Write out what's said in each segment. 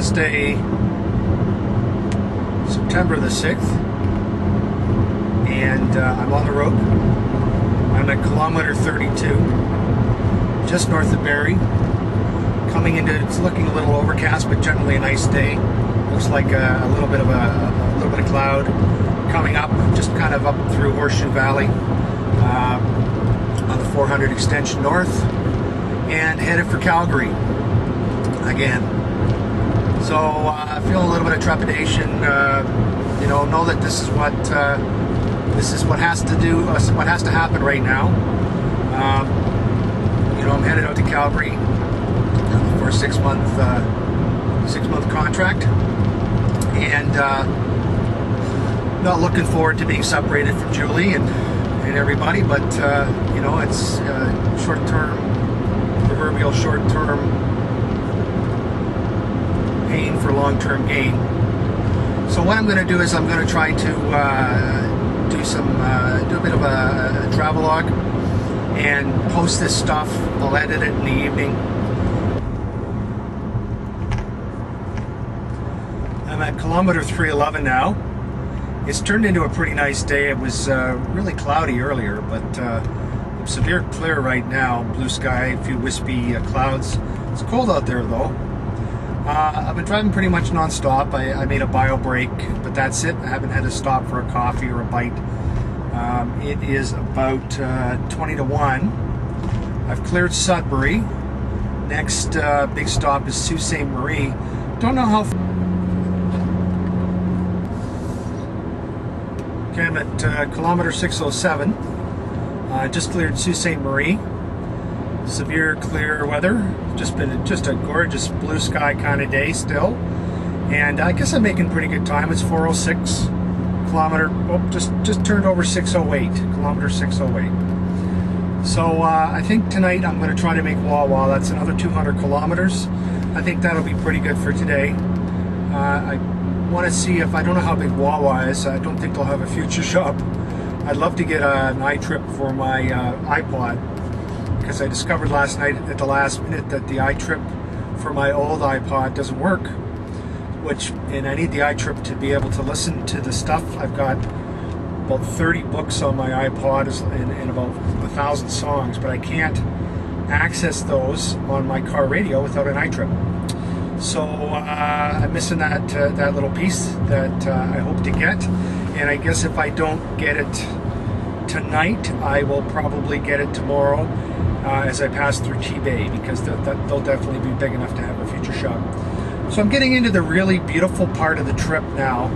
Wednesday, September the 6th, and I'm on the road. I'm at kilometer 32, just north of Barrie. Coming into, it's looking a little overcast, but generally a nice day. Looks like a little bit of cloud coming up, just kind of up through Horseshoe Valley on the 400 extension north, and headed for Calgary again. So feeling a little bit of trepidation. Know that this is what has to do, what has to happen right now. I'm headed out to Calgary for a 6-month contract, and not looking forward to being separated from Julie and everybody, but it's short-term, proverbial short-term pain for long-term gain. So what I'm going to do is I'm going to try to do a bit of a travelogue and post this stuff. I'll edit it in the evening. I'm at kilometer 311 now. It's turned into a pretty nice day. It was really cloudy earlier, but severe clear right now. Blue sky, a few wispy clouds. It's cold out there though. I've been driving pretty much non-stop. I made a bio break, but that's it. I haven't had to stop for a coffee or a bite. It is about 20 to 1. I've cleared Sudbury. Next big stop is Sault Ste. Marie. Don't know how. Okay, I'm at kilometer 607. Just cleared Sault Ste. Marie. Severe clear weather. Just a gorgeous blue sky kind of day still. And I guess I'm making pretty good time. It's 406 kilometer. Oh, just turned over 608. Kilometer 608. So I think tonight I'm going to try to make Wawa. That's another 200 kilometers. I think that'll be pretty good for today. I want to see if, I don't know how big Wawa is. I don't think they'll have a future shop. I'd love to get an iTrip for my iPod, because I discovered last night at the last minute that the iTrip for my old iPod doesn't work, and I need the iTrip to be able to listen to the stuff. I've got about 30 books on my iPod and about 1,000 songs, but I can't access those on my car radio without an iTrip. So I'm missing that little piece that I hope to get, and I guess if I don't get it tonight, I will probably get it tomorrow as I pass through T-Bay, because they'll definitely be big enough to have a future shop. So I'm getting into the really beautiful part of the trip now,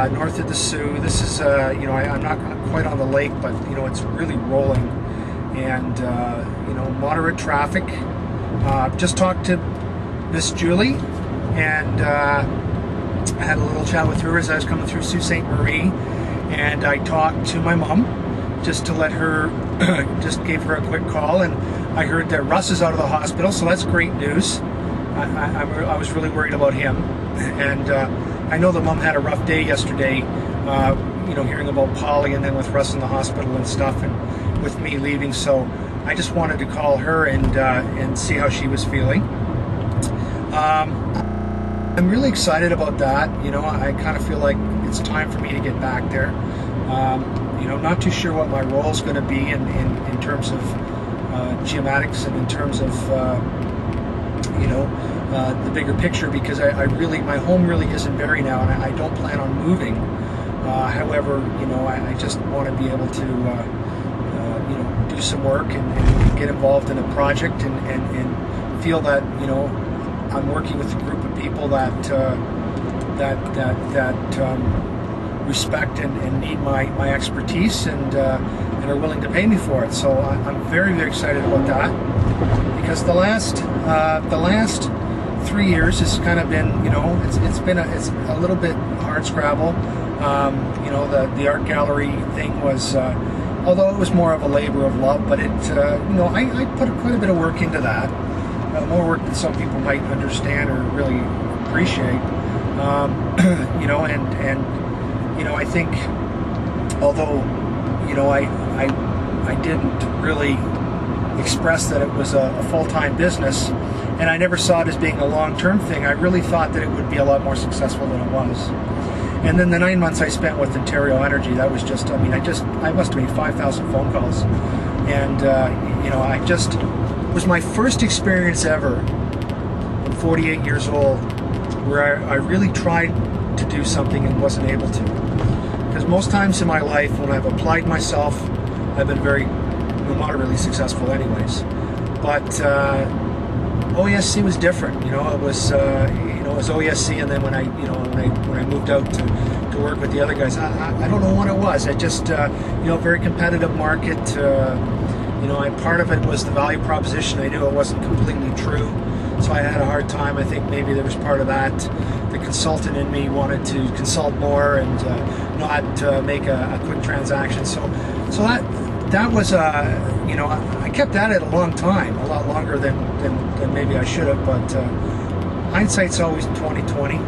north of the Sioux. This is, I'm not quite on the lake, but it's really rolling, and moderate traffic. Just talked to Miss Julie, and I had a little chat with her as I was coming through Sault Ste. Marie, and I talked to my mom just to let her, just gave her a quick call, and I heard that Russ is out of the hospital, so that's great news. I was really worried about him, and I know the mom had a rough day yesterday, hearing about Polly, and then with Russ in the hospital and stuff, and with me leaving, so I just wanted to call her and see how she was feeling. I'm really excited about that. I kind of feel like it's time for me to get back there. Not too sure what my role is going to be in terms of geomatics, and in terms of the bigger picture, because my home really isn't Barrie now, and I don't plan on moving. However, I just want to be able to do some work and get involved in a project, and feel that I'm working with a group of people that respect and need my expertise, and are willing to pay me for it. So I'm very, very excited about that, because the last 3 years has kind of been, it's a little bit hard scrabble. The art gallery thing was, although it was more of a labor of love, but it, I put quite a bit of work into that. More work than some people might understand or really appreciate. I think, although, I didn't really express that it was a full-time business, and I never saw it as being a long-term thing. I really thought that it would be a lot more successful than it was. And then the 9 months I spent with Ontario Energy, that was just, I mean, I must have made 5,000 phone calls. And, you know, it was my first experience ever, I'm 48 years old, where I really tried to do something and wasn't able to. Because most times in my life, when I've applied myself, I've been very, moderately successful anyways. But OESC was different. You know, it was it was OESC, and then when I moved out to work with the other guys, I don't know what it was. I just very competitive market. And part of it was the value proposition. I knew it wasn't completely true, so I had a hard time. I think maybe there was part of that. The consultant in me wanted to consult more and not make a quick transaction. So that was I kept at it a long time, a lot longer than maybe I should have. But hindsight's always 20/20.